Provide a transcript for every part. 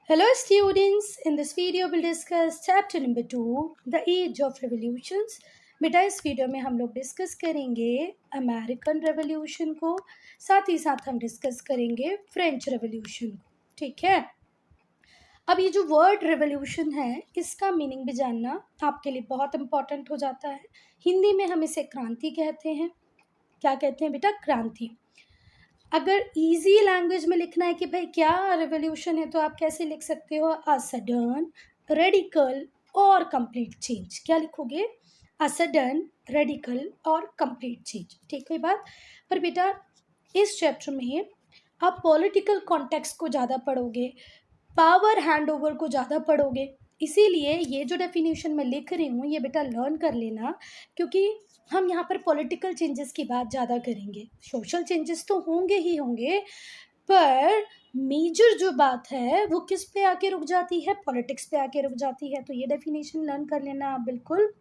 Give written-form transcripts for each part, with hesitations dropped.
Hello students, in this video we'll discuss chapter number 2, The Age of Revolutions. बेटा इस video में हम लोग डिस्कस करेंगे अमेरिकन रेवोल्यूशन को, साथ ही साथ हम डिस्कस करेंगे फ्रेंच रेवोल्यूशन को। ठीक है, अब ये जो वर्ड रेवोल्यूशन है इसका मीनिंग भी जानना आपके लिए बहुत इंपॉर्टेंट हो जाता है। हिंदी में हम इसे क्रांति कहते हैं। क्या कहते हैं बेटा? क्रांति। अगर इजी लैंग्वेज में लिखना है कि भाई क्या रेवोल्यूशन है तो आप कैसे लिख सकते हो? अ सडन, रेडिकल और कंप्लीट चेंज। क्या लिखोगे? अ सडन, रेडिकल और कंप्लीट चेंज। ठीक है बात। पर बेटा इस चैप्टर में आप पॉलिटिकल कॉन्टेक्स्ट को ज़्यादा पढ़ोगे, पावर हैंड ओवर को ज़्यादा पढ़ोगे। इसीलिए ये जो डेफिनेशन मैं लिख रही हूँ ये बेटा लर्न कर लेना, क्योंकि हम यहाँ पर पॉलिटिकल चेंजेस की बात ज़्यादा करेंगे। सोशल चेंजेस तो होंगे ही होंगे, पर मेजर जो बात है वो किस पे आके रुक जाती है? पॉलिटिक्स पे आके रुक जाती है। तो ये डेफिनेशन लर्न कर लेना आप बिल्कुल।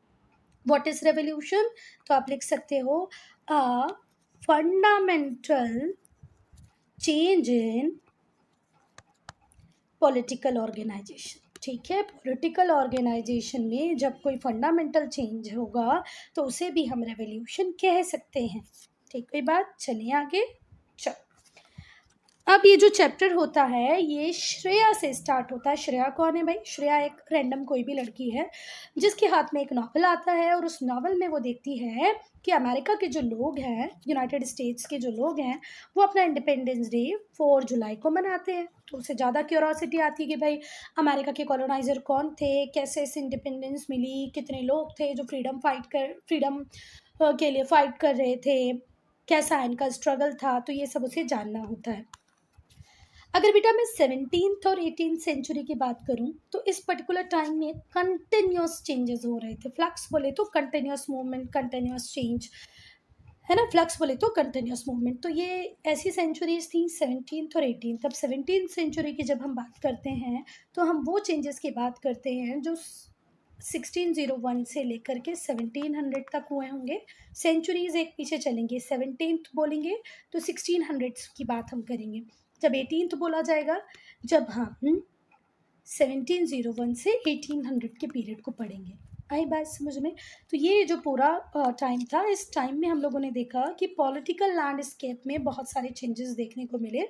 What is revolution? तो आप लिख सकते हो a fundamental change in political organisation. ठीक है, पॉलिटिकल ऑर्गेनाइजेशन में जब कोई फंडामेंटल चेंज होगा तो उसे भी हम रेवोल्यूशन कह सकते हैं। ठीक है बात। चलिए आगे। चलो, अब ये जो चैप्टर होता है ये श्रेया से स्टार्ट होता है। श्रेया कौन है भाई? श्रेया एक रैंडम कोई भी लड़की है जिसके हाथ में एक नॉवल आता है और उस नॉवल में वो देखती है कि अमेरिका के जो लोग हैं, यूनाइटेड स्टेट्स के जो लोग हैं, वो अपना इंडिपेंडेंस डे 4 जुलाई को मनाते हैं। तो उसे ज़्यादा क्यूरोसिटी आती है कि भाई अमेरिका के कॉलोनाइजर कौन थे, कैसे इसे इंडिपेंडेंस मिली, कितने लोग थे जो फ्रीडम के लिए फाइट कर रहे थे, कैसा इनका स्ट्रगल था। तो ये सब उसे जानना होता है। अगर बेटा मैं 17th और 18th सेंचुरी की बात करूं तो इस पर्टिकुलर टाइम में कंटिन्यूस चेंजेस हो रहे थे। फ्लक्स बोले तो कंटिन्यूस मूवमेंट, कंटिन्यूस चेंज है ना। फ्लक्स बोले तो कंटिन्यूस मूवमेंट। तो ये ऐसी सेंचुरीज थी 17th और 18th। अब 17th सेंचुरी की जब हम बात करते हैं तो हम वो चेंजेस की बात करते हैं जो 1601 से लेकर के 1700 तक हुए होंगे। सेंचुरीज एक पीछे चलेंगे, 17th बोलेंगे तो 1600 की बात हम करेंगे। जब 18th बोला जाएगा जब हम 1701 से 1800 के पीरियड को पढ़ेंगे। आई बात समझ में? तो ये जो पूरा टाइम था, इस टाइम में हम लोगों ने देखा कि पॉलिटिकल लैंडस्केप में बहुत सारे चेंजेस देखने को मिले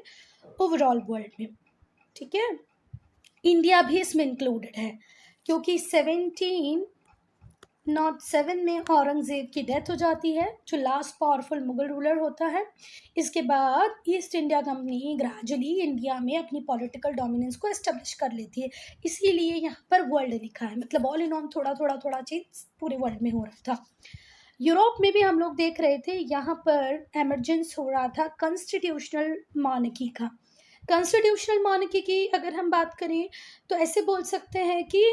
ओवरऑल वर्ल्ड में। ठीक है, इंडिया भी इसमें इंक्लूडेड है क्योंकि 1707 में औरंगजेब की डेथ हो जाती है जो लास्ट पावरफुल मुगल रूलर होता है। इसके बाद east India company gradually India में अपनी पॉलिटिकल डोमिनेंस को एस्टेब्लिश कर लेती है। इसीलिए यहाँ पर वर्ल्ड लिखा है, मतलब ऑल इन ऑल थोड़ा थोड़ा थोड़ा चेंज पूरे वर्ल्ड में हो रहा था। यूरोप में भी हम लोग देख रहे थे, यहाँ पर एमरजेंस हो रहा था कॉन्स्टिट्यूशनल मॉनर्की का। कॉन्स्टिट्यूशनल मॉनर्की की अगर हम बात करें तो ऐसे बोल सकते हैं कि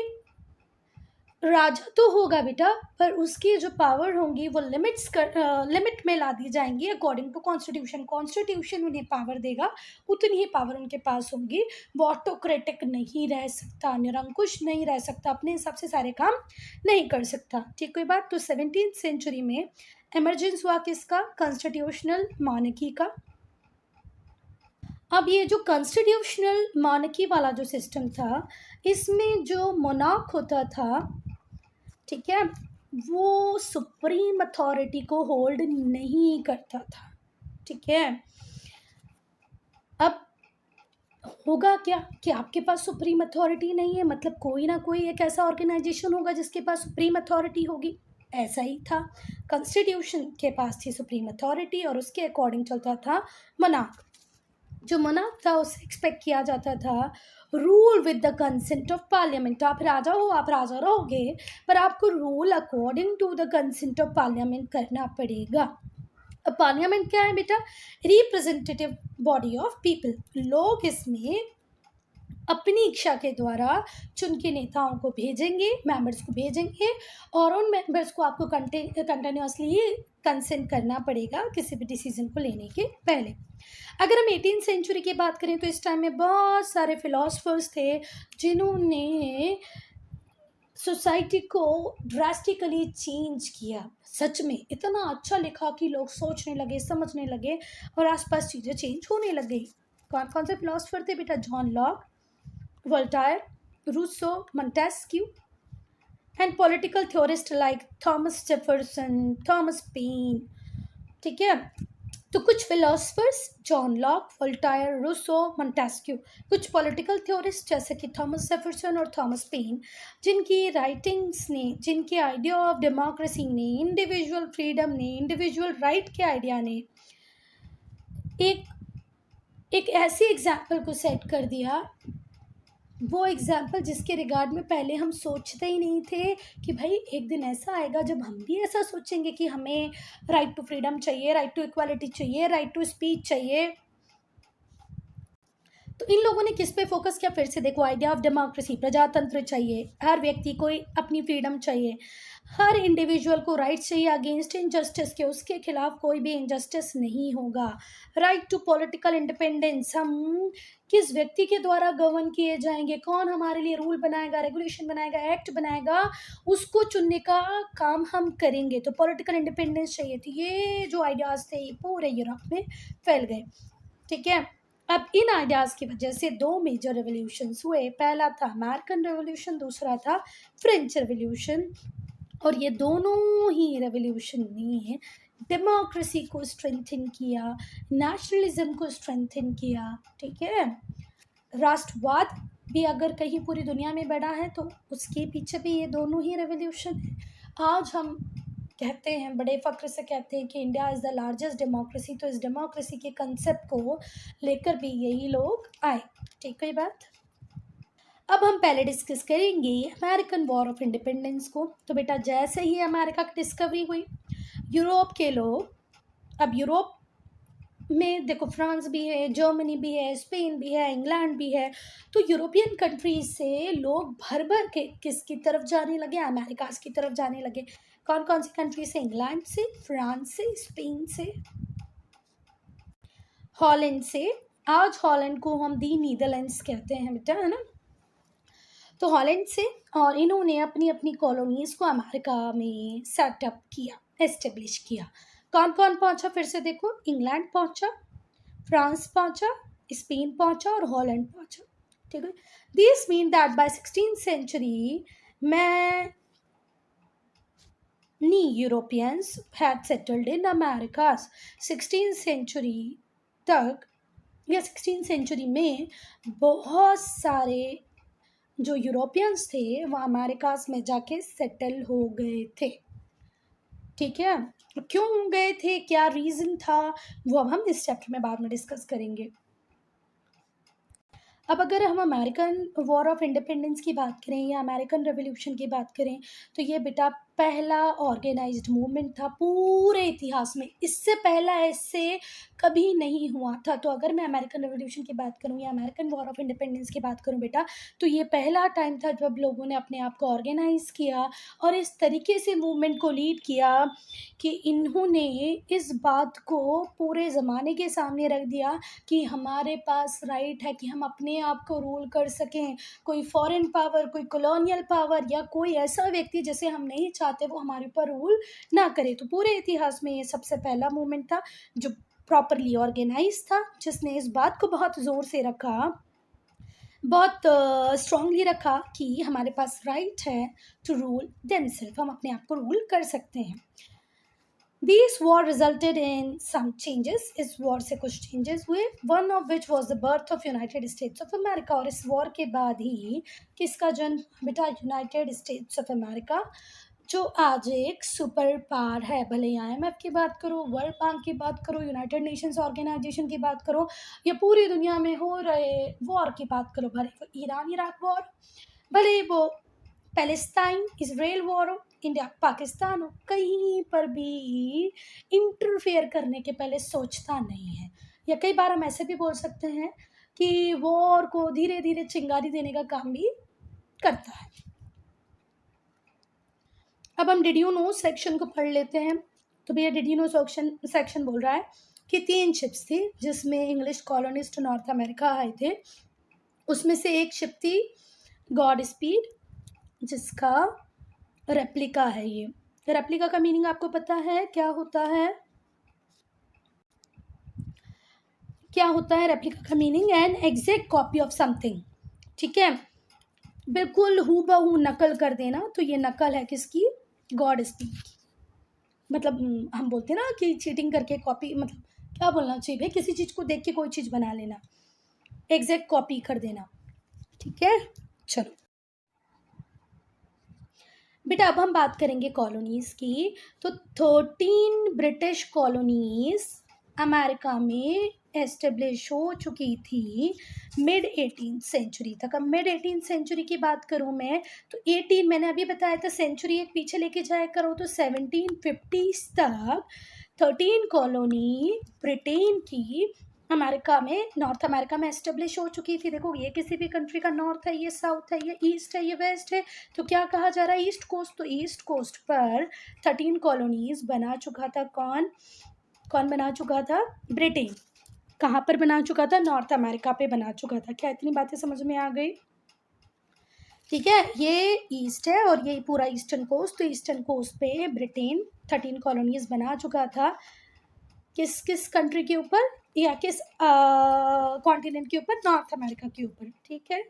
राजा तो होगा बेटा, पर उसकी जो पावर होंगी वो लिमिट में ला दी जाएंगी अकॉर्डिंग टू कॉन्स्टिट्यूशन। कॉन्स्टिट्यूशन उन्हें पावर देगा, उतनी ही पावर उनके पास होगी। वो ऑटोक्रेटिक नहीं रह सकता, निरंकुश नहीं रह सकता, अपने हिसाब से सारे काम नहीं कर सकता। ठीक कोई बात। तो 17th सेंचुरी में एमरजेंस हुआ किसका? कॉन्स्टिट्यूशनल मॉनर्की का। अब ये जो कॉन्स्टिट्यूशनल मॉनर्की वाला जो सिस्टम था, इसमें जो मोनार्क होता था, ठीक है, वो सुप्रीम अथॉरिटी को होल्ड नहीं करता था। ठीक है, अब होगा क्या कि आपके पास सुप्रीम अथॉरिटी नहीं है, मतलब कोई ना कोई एक ऐसा ऑर्गेनाइजेशन होगा जिसके पास सुप्रीम अथॉरिटी होगी। ऐसा ही था, कॉन्स्टिट्यूशन के पास थी सुप्रीम अथॉरिटी और उसके अकॉर्डिंग चलता था मोनार्क। जो मोनार्क था उसे एक्सपेक्ट किया जाता था rule with the consent of parliament. आप राजा हो, आप राजा रहोगे, पर आपको rule according to the consent of parliament करना पड़ेगा। अब पार्लियामेंट क्या है बेटा? Representative body of people. लोग इसमें अपनी इच्छा के द्वारा चुन के नेताओं को भेजेंगे, मेंबर्स को भेजेंगे, और उन मेंबर्स को आपको कंटिन्यूसली कंसेंट करना पड़ेगा किसी भी डिसीजन को लेने के पहले। अगर हम 18th सेंचुरी की बात करें तो इस टाइम में बहुत सारे फिलोसफर्स थे जिन्होंने सोसाइटी को ड्रास्टिकली चेंज किया। सच में इतना अच्छा लिखा कि लोग सोचने लगे, समझने लगे और आसपास चीज़ें चेंज होने लग गई। कौन कौन से फिलोसफर थे बेटा? John Locke, Voltaire, Rousseau, Montesquieu, and political theorists like Thomas Jefferson, Thomas Paine. ठीक है, तो कुछ philosophers John Locke, Voltaire, Rousseau, Montesquieu, कुछ पॉलिटिकल थ्योरिस्ट जैसे कि थॉमस जेफरसन और थॉमस पेन, जिनकी राइटिंग्स ने, जिनके आइडिया ऑफ डेमोक्रेसी ने, इंडिविजुअल फ्रीडम ने, इंडिविजुअल राइट के आइडिया ने एक एक ऐसी एग्जाम्पल को सेट कर दिया, वो एग्जाम्पल जिसके रिगार्ड में पहले हम सोचते ही नहीं थे कि भाई एक दिन ऐसा आएगा जब हम भी ऐसा सोचेंगे कि हमें राइट टू फ्रीडम चाहिए, राइट टू इक्वालिटी चाहिए, राइट टू स्पीच चाहिए। तो इन लोगों ने किस पे फोकस किया? फिर से देखो, आइडिया ऑफ डेमोक्रेसी, प्रजातंत्र चाहिए, हर व्यक्ति को अपनी फ्रीडम चाहिए, हर इंडिविजुअल को राइट चाहिए अगेंस्ट इनजस्टिस के, उसके खिलाफ कोई भी इनजस्टिस नहीं होगा। राइट टू पॉलिटिकल इंडिपेंडेंस, हम किस व्यक्ति के द्वारा गवर्न किए जाएंगे, कौन हमारे लिए रूल बनाएगा, रेगुलेशन बनाएगा, एक्ट बनाएगा, उसको चुनने का काम हम करेंगे। तो पॉलिटिकल इंडिपेंडेंस चाहिए थी। ये जो आइडियाज़ थे ये पूरे यूरोप में फैल गए। ठीक है, अब इन आइडियाज़ की वजह से दो मेजर रेवोल्यूशंस हुए। पहला था अमेरिकन रेवोल्यूशन, दूसरा था फ्रेंच रेवोल्यूशन। और ये दोनों ही रेवोल्यूशन ने डेमोक्रेसी को स्ट्रेंथन किया, नेशनलिज्म को स्ट्रेंथन किया। ठीक है, राष्ट्रवाद भी अगर कहीं पूरी दुनिया में बढ़ा है तो उसके पीछे भी ये दोनों ही रेवोल्यूशन है। आज हम कहते हैं, बड़े फ़ख्र से कहते हैं कि India is the largest democracy, तो इस डेमोक्रेसी के कंसेप्ट को लेकर भी यही लोग आए। ठीक है बात। अब हम पहले डिस्कस करेंगे अमेरिकन वॉर ऑफ इंडिपेंडेंस को। तो बेटा जैसे ही अमेरिका की डिस्कवरी हुई, यूरोप के लोग, अब यूरोप में देखो फ्रांस भी है, जर्मनी भी है, स्पेन भी है, इंग्लैंड भी है, तो यूरोपियन कंट्रीज से लोग भर भर के किसकी तरफ जाने लगे? अमेरिका की तरफ जाने लगे। कौन कौन सी कंट्री से? इंग्लैंड से, फ्रांस से, स्पेन से, हॉलैंड से। आज हॉलैंड को हम दी नीदरलैंड्स कहते हैं बेटा, है ना। तो हॉलैंड से, और इन्होंने अपनी अपनी कॉलोनीज़ को अमेरिका में सेटअप किया, एस्टेब्लिश किया। कौन कौन पहुंचा? फिर से देखो, इंग्लैंड पहुंचा, फ्रांस पहुंचा, स्पेन पहुंचा और हॉलैंड पहुंचा। ठीक है, this mean that by 16th century many Europeans had settled in America। 16th century तक या 16th सेंचुरी में बहुत सारे जो यूरोपियंस थे वो अमेरिकाज में जाके सेटल हो गए थे। ठीक है, क्यों हो गए थे, क्या रीज़न था, वो अब हम इस चैप्टर में बाद में डिस्कस करेंगे। अब अगर हम अमेरिकन वॉर ऑफ इंडिपेंडेंस की बात करें या अमेरिकन रेवोल्यूशन की बात करें, तो ये बेटा पहला ऑर्गेनाइज्ड मूवमेंट था पूरे इतिहास में। इससे पहला ऐसे कभी नहीं हुआ था। तो अगर मैं अमेरिकन रेवोल्यूशन की बात करूं या अमेरिकन वॉर ऑफ इंडिपेंडेंस की बात करूं बेटा, तो ये पहला टाइम था जब लोगों ने अपने आप को ऑर्गेनाइज किया और इस तरीके से मूवमेंट को लीड किया कि इन्होंने इस बात को पूरे ज़माने के सामने रख दिया कि हमारे पास राइट है कि हम अपने आप को रूल कर सकें। कोई फॉरेन पावर, कोई कॉलोनियल पावर या कोई ऐसा व्यक्ति जिसे हम नहीं चाहते वो हमारे ऊपर रूल ना करे। तो पूरे इतिहास में ये सबसे पहला मूवमेंट था जो प्रॉपरली ऑर्गेनाइज था, जिसने इस बात को बहुत ज़ोर से रखा, बहुत स्ट्रांगली रखा कि हमारे पास राइट है टू रूल देमसेल्फ, हम अपने आप को रूल कर सकते हैं। This war resulted in some changes। इस वॉर से कुछ चेंजेस हुए, one of which was the birth of United States of America। और इस वॉर के बाद ही किसका जन्म? बेटा यूनाइटेड स्टेट्स ऑफ अमेरिका, जो आज एक सुपर पावर है। भले ही IMF की बात करो, वर्ल्ड बैंक की बात करो, यूनाइटेड नेशंस ऑर्गेनाइजेशन की बात करो, या पूरी दुनिया में हो रहे वॉर की बात करो, भले वो ईरान इराक वॉर, भले वो पैलेस्टाइन इसराइल वॉर हो, इंडिया पाकिस्तान हो, कहीं पर भी इंटरफेयर करने के पहले सोचता नहीं है। या कई बार हम ऐसे भी बोल सकते हैं कि वॉर को धीरे धीरे चिंगारी देने का काम भी करता है। अब हम डिड यू नो सेक्शन को पढ़ लेते हैं। तो भैया डिड यू नो सेक्शन बोल रहा है कि 3 शिप्स थी जिसमें इंग्लिश कॉलोनिस्ट नॉर्थ अमेरिका आए थे। उसमें से एक शिप थी गॉड स्पीड, जिसका रेप्लिका है। ये रेप्लिका का मीनिंग आपको पता है क्या होता है? क्या होता है रेप्लिका का meaning? An exact copy of something. ठीक है, बिल्कुल हूबहू नकल कर देना, तो ये नकल है किसकी, गॉड स्पीड की। मतलब हम बोलते हैं ना कि चीटिंग करके कॉपी, मतलब क्या बोलना चाहिए भाई, किसी चीज़ को देख के कोई चीज़ बना लेना, एग्जैक्ट कॉपी कर देना। ठीक है, चलो बेटा अब हम बात करेंगे कॉलोनीज की। तो 13 ब्रिटिश कॉलोनीज अमेरिका में एस्टेब्लिश हो चुकी थी मिड 18th सेंचुरी तक। अब मिड 18th सेंचुरी की बात करूँ मैं, तो 18 मैंने अभी बताया था, सेंचुरी एक पीछे लेके जाया करो, तो 1750s तक 13 कॉलोनी ब्रिटेन की अमेरिका में, नॉर्थ अमेरिका में एस्टेब्लिश हो चुकी थी। देखो ये किसी भी कंट्री का नॉर्थ है, ये साउथ है, ये ईस्ट है, ये वेस्ट है, तो क्या कहा जा रहा है, ईस्ट कोस्ट। तो ईस्ट कोस्ट पर 13 कॉलोनीज बना चुका था। कौन कौन बना चुका था, ब्रिटेन। कहाँ पर बना चुका था, नॉर्थ अमेरिका पे बना चुका था। क्या इतनी बातें समझ में आ गई? ठीक है, ये ईस्ट है और ये पूरा ईस्टर्न कोस्ट। तो ईस्टर्न कोस्ट पे ब्रिटेन 13 कॉलोनीज बना चुका था। किस किस कंट्री के ऊपर, या किस कॉन्टिनेंट के ऊपर, नॉर्थ अमेरिका के ऊपर। ठीक है,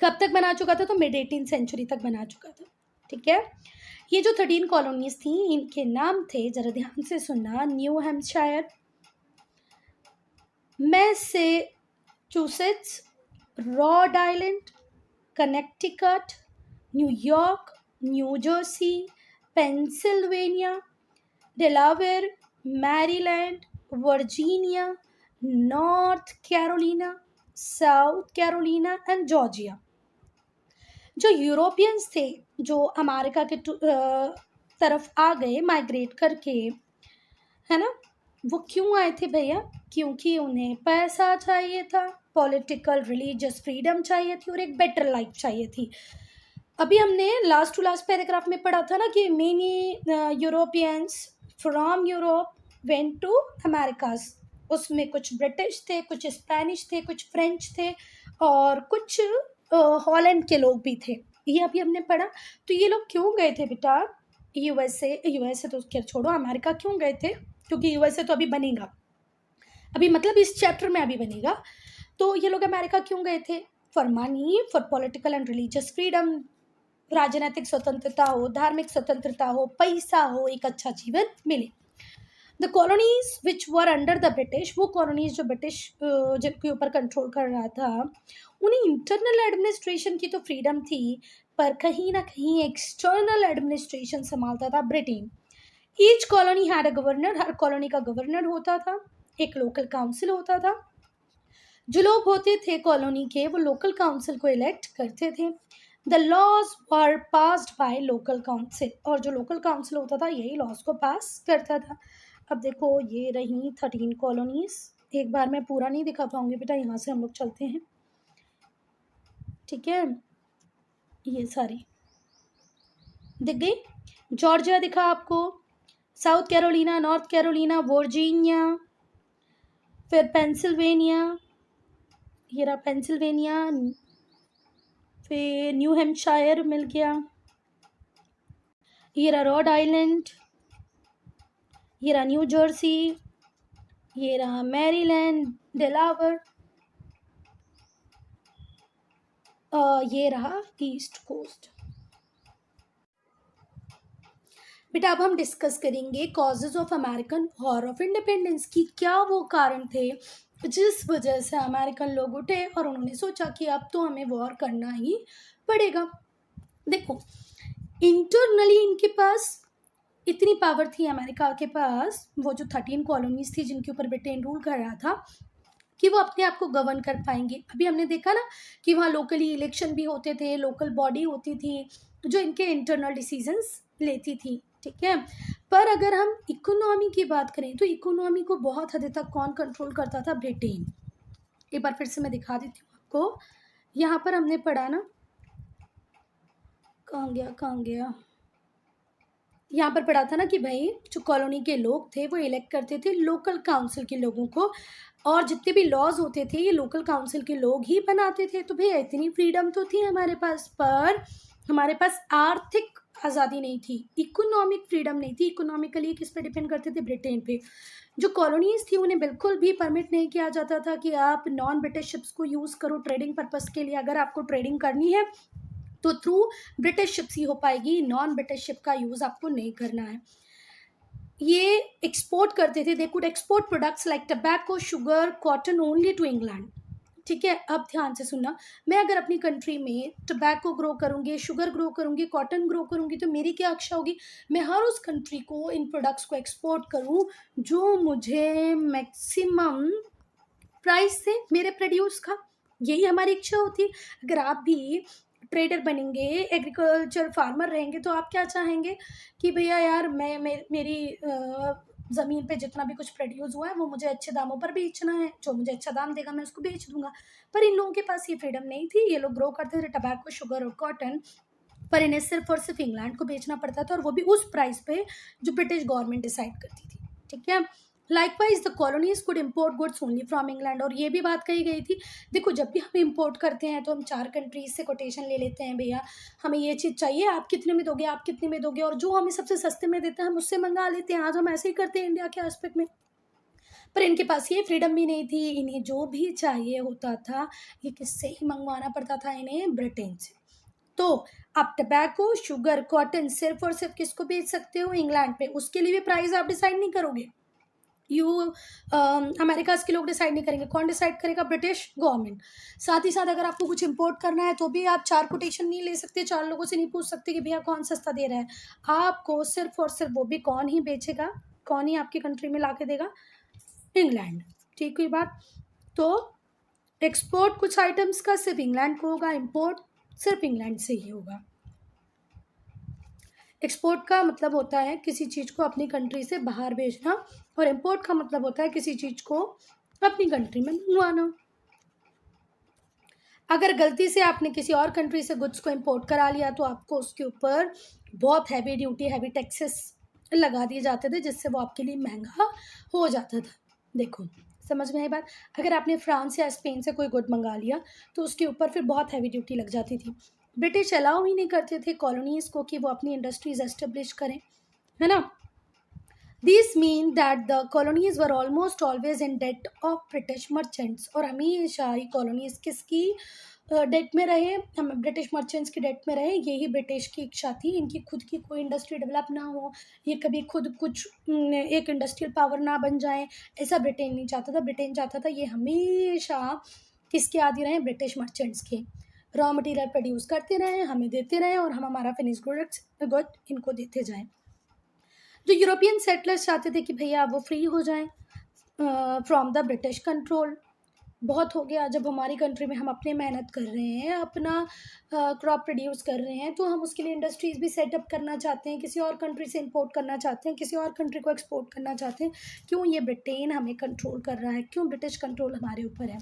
कब तक बना चुका था, तो मिड 18th सेंचुरी तक बना चुका था। ठीक है, ये जो 13 कॉलोनीज थी, इनके नाम थे, जरा ध्यान से सुनना, new Hampshire, Massachusetts, rod island, Connecticut, New York, new Jersey, Pennsylvania, Delaware, Maryland, Virginia, north Carolina, south Carolina and Georgia. जो यूरोपियंस थे, जो अमेरिका के तरफ आ गए माइग्रेट करके, है ना, वो क्यों आए थे भैया, क्योंकि उन्हें पैसा चाहिए था, पॉलिटिकल रिलीजियस फ्रीडम चाहिए थी और एक बेटर लाइफ चाहिए थी। अभी हमने लास्ट टू लास्ट पैराग्राफ में पढ़ा था ना कि many Europeans from Europe went to Americas. उसमें कुछ ब्रिटिश थे, कुछ स्पेनिश थे, कुछ फ्रेंच थे और कुछ हॉलैंड के लोग भी थे। ये अभी हमने पढ़ा। तो ये लोग क्यों गए थे बेटा यूएसए तो क्या छोड़ो, अमेरिका क्यों गए थे, क्योंकि यूएसए तो अभी बनेगा, अभी मतलब इस चैप्टर में अभी बनेगा। तो ये लोग अमेरिका क्यों गए थे, for money, for political and religious freedom, राजनीतिक स्वतंत्रता हो, धार्मिक स्वतंत्रता हो, पैसा हो, एक अच्छा जीवन मिले। The colonies which were under the British, वो कॉलोनीज जो ब्रिटिश जिनके ऊपर कंट्रोल कर रहा था, उन्हें इंटरनल एडमिनिस्ट्रेशन की तो फ्रीडम थी, पर कहीं ना कहीं एक्सटर्नल एडमिनिस्ट्रेशन संभालता था Britain. Each colony had a governor, her colony का गवर्नर होता था, एक लोकल काउंसिल होता था। जो लोग होते थे कॉलोनी के, वो लोकल काउंसिल को इलेक्ट करते थे। The laws were passed by local council, और जो लोकल काउंसिल होता था यही लॉज को पास करता था। अब देखो ये रही 13 कॉलोनीज, एक बार मैं पूरा नहीं दिखा पाऊंगी बेटा, यहाँ से हम लोग चलते हैं। ठीक है, ये सारी दिख गई। जॉर्जिया दिखा आपको, south Carolina, north Carolina, Virginia, फिर पेंसिल्वेनिया, ये रहा पेंसिल्वेनिया, फिर न्यू हैम्पशायर मिल गया, ये रहा रॉड आइलैंड, ये रहा न्यू जर्सी, ये रहा मैरीलैंड, डेलावर, ये रहा ईस्ट कोस्ट। बेटा अब हम डिस्कस करेंगे causes of American war of independence की, क्या वो कारण थे जिस वजह से अमेरिकन लोग उठे और उन्होंने सोचा कि अब तो हमें वॉर करना ही पड़ेगा। देखो इंटरनली इनके पास इतनी पावर थी अमेरिका के पास, वो जो 13 कॉलोनीज थी जिनके ऊपर ब्रिटेन रूल कर रहा था, कि वो अपने आप को गवर्न कर पाएंगे। अभी हमने देखा ना कि वहाँ लोकली इलेक्शन भी होते थे, लोकल बॉडी होती थी जो इनके इंटरनल डिसीजंस लेती थी। ठीक है, पर अगर हम इकोनॉमी की बात करें तो इकोनॉमी को बहुत हद तक कौन कंट्रोल करता था, ब्रिटेन। एक बार फिर से मैं दिखा देती हूँ आपको, यहाँ पर हमने पढ़ा ना, कहाँ गया, यहाँ पर पढ़ा था ना कि भाई जो कॉलोनी के लोग थे वो इलेक्ट करते थे लोकल काउंसिल के लोगों को, और जितने भी लॉज होते थे ये लोकल काउंसिल के लोग ही बनाते थे। तो भैया इतनी फ्रीडम तो थी हमारे पास, पर हमारे पास आर्थिक आज़ादी नहीं थी, इकोनॉमिक फ्रीडम नहीं थी। इकोनॉमिकली किस पे डिपेंड करते थे? ब्रिटेन पे। जो कॉलोनीज थी उन्हें बिल्कुल भी परमिट नहीं किया जाता था कि आप नॉन ब्रिटिश शिप्स को यूज़ करो ट्रेडिंग पर्पस के लिए। अगर आपको ट्रेडिंग करनी है तो थ्रू ब्रिटिश शिप्स ही हो पाएगी, नॉन ब्रिटिश शिप का यूज़ आपको नहीं करना है। ये एक्सपोर्ट करते थे, they could export products like tobacco, sugar, cotton only to England. ठीक है, अब ध्यान से सुनना। मैं अगर अपनी कंट्री में टबैको ग्रो करूंगी, शुगर ग्रो करूंगी, कॉटन ग्रो करूंगी, तो मेरी क्या इच्छा होगी? मैं हर उस कंट्री को इन प्रोडक्ट्स को एक्सपोर्ट करूं जो मुझे मैक्सिमम प्राइस से मेरे प्रोड्यूस का। यही हमारी इच्छा होती है। अगर आप भी ट्रेडर बनेंगे, एग्रीकल्चर फार्मर रहेंगे, तो आप क्या चाहेंगे कि भैया यार मेरी ज़मीन पे जितना भी कुछ प्रोड्यूस हुआ है वो मुझे अच्छे दामों पर बेचना है, जो मुझे अच्छा दाम देगा मैं उसको बेच दूंगा। पर इन लोगों के पास ये फ्रीडम नहीं थी। ये लोग ग्रो करते थे टबैको, शुगर और कॉटन, पर इन्हें सिर्फ और सिर्फ इंग्लैंड को बेचना पड़ता था, और वो भी उस प्राइस पे जो ब्रिटिश गवर्नमेंट डिसाइड करती थी। ठीक है, likewise the colonies could import goods only from England. और ये भी बात कही गई थी, देखो जब भी हम इम्पोर्ट करते हैं तो हम 4 कंट्रीज से कोटेशन ले लेते हैं, भैया हमें ये चीज़ चाहिए, आप कितने में दोगे, आप कितने में दोगे, और जो हमें सबसे सस्ते में देते हैं हम उससे मंगा लेते हैं। आज हम ऐसे ही करते हैं इंडिया के एस्पेक्ट में। पर इनके पास ये फ्रीडम भी नहीं थी। इन्हें जो भी चाहिए होता था ये किससे ही मंगवाना पड़ता था? इन्हें ब्रिटेन से। तो आप टबैको, शुगर, कॉटन सिर्फ और सिर्फ किसको बेच सकते हो? इंग्लैंड पे। उसके लिए भी प्राइस आप डिसाइड नहीं करोगे, यू अमेरिका के लोग डिसाइड नहीं करेंगे। कौन डिसाइड करेगा? British government. साथ ही साथ अगर आपको कुछ इंपोर्ट करना है तो भी आप 4 कोटेशन नहीं ले सकते, 4 लोगों से नहीं पूछ सकते कि भैया कौन सस्ता दे रहा है। आपको सिर्फ और सिर्फ वो भी कौन ही बेचेगा, कौन ही आपकी कंट्री में ला के देगा? इंग्लैंड। ठीक हुई बात। तो एक्सपोर्ट कुछ आइटम्स का सिर्फ इंग्लैंड को होगा, इंपोर्ट सिर्फ इंग्लैंड से ही होगा। एक्सपोर्ट का मतलब होता है किसी चीज़ को अपनी कंट्री से बाहर भेजना, और इंपोर्ट का मतलब होता है किसी चीज़ को अपनी कंट्री में मंगवाना। अगर गलती से आपने किसी और कंट्री से गुड्स को इंपोर्ट करा लिया तो आपको उसके ऊपर बहुत हैवी ड्यूटी, हैवी टैक्सेस लगा दिए जाते थे, जिससे वो आपके लिए महंगा हो जाता था। देखो समझ में आई बात? अगर आपने फ्रांस या स्पेन से कोई गुड मंगा लिया तो उसके ऊपर फिर बहुत हैवी ड्यूटी लग जाती थी। ब्रिटिश अलाउ ही नहीं करते थे कॉलोनीज़ को कि वो अपनी इंडस्ट्रीज एस्टेब्लिश करें, है ना। These mean that the colonies were almost always in debt of British merchants। और हमेशा ही कॉलोनीज किसकी डेट में रहे? हम ब्रिटिश मर्चेंट्स की डेट में रहे। यही ब्रिटिश की इच्छा थी। इनकी खुद की कोई इंडस्ट्री डेवलप ना हो, ये कभी खुद कुछ एक इंडस्ट्रियल पावर ना बन जाए, ऐसा ब्रिटेन नहीं चाहता था। ब्रिटेन चाहता था ये हमेशा किसके आदि रहे? ब्रिटिश मर्चेंट्स के। रॉ मटेरियल प्रोड्यूस करते रहें, हमें देते रहें, और हम हमारा फिनिश प्रोडक्ट्स गुड इनको देते जाएं। जो यूरोपियन सेटलर्स चाहते थे कि भैया वो फ्री हो जाएं फ्रॉम द ब्रिटिश कंट्रोल। बहुत हो गया, जब हमारी कंट्री में हम अपने मेहनत कर रहे हैं, अपना क्रॉप प्रोड्यूस कर रहे हैं, तो हम उसके लिए इंडस्ट्रीज़ भी सेटअप करना चाहते हैं, किसी और कंट्री से इंपोर्ट करना चाहते हैं, किसी और कंट्री को एक्सपोर्ट करना चाहते हैं। क्यों? ये ब्रिटेन हमें कंट्रोल कर रहा है। क्यों? ब्रिटिश कंट्रोल हमारे ऊपर है।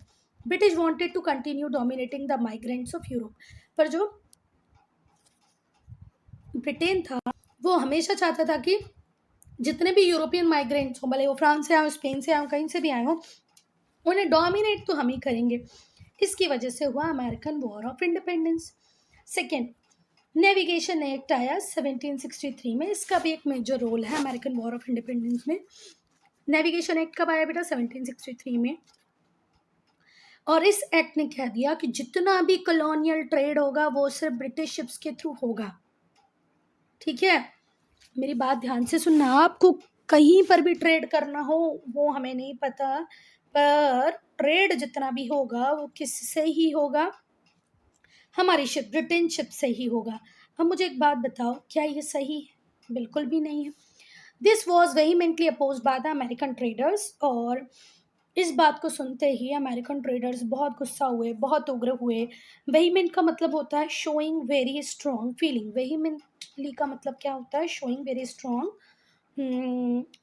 British wanted to continue dominating the migrants of Europe. पर जो ब्रिटेन था वो हमेशा चाहता था कि जितने भी यूरोपियन माइग्रेंट्स हो, भले वो फ्रांस से आए हो, स्पेन से आए हो, कहीं से भी आए हो, उन्हें डोमिनेट तो हम ही करेंगे। इसकी वजह से हुआ American war of independence. Second, navigation act आया 1763 में। इसका भी एक मेजर रोल है अमेरिकन वॉर ऑफ इंडिपेंडेंस में। नेविगेशन एक्ट कब आया बेटा? 1763 में। और इस एक्ट ने कह दिया कि जितना भी कॉलोनियल ट्रेड होगा वो सिर्फ ब्रिटिश शिप्स के थ्रू होगा। ठीक है, मेरी बात ध्यान से सुनना। आपको कहीं पर भी ट्रेड करना हो वो हमें नहीं पता, पर ट्रेड जितना भी होगा वो किससे ही होगा? हमारी शिप, ब्रिटेन शिप से ही होगा। अब मुझे एक बात बताओ, क्या ये सही है? बिल्कुल भी नहीं है। This was vehemently oppose by the American traders. और इस बात को सुनते ही अमेरिकन ट्रेडर्स बहुत गुस्सा हुए, बहुत उग्र हुए। वेहीमेंट का मतलब होता है शोइंग वेरी स्ट्रॉन्ग फीलिंग। वेहीमेंटली का मतलब क्या होता है? Showing very strong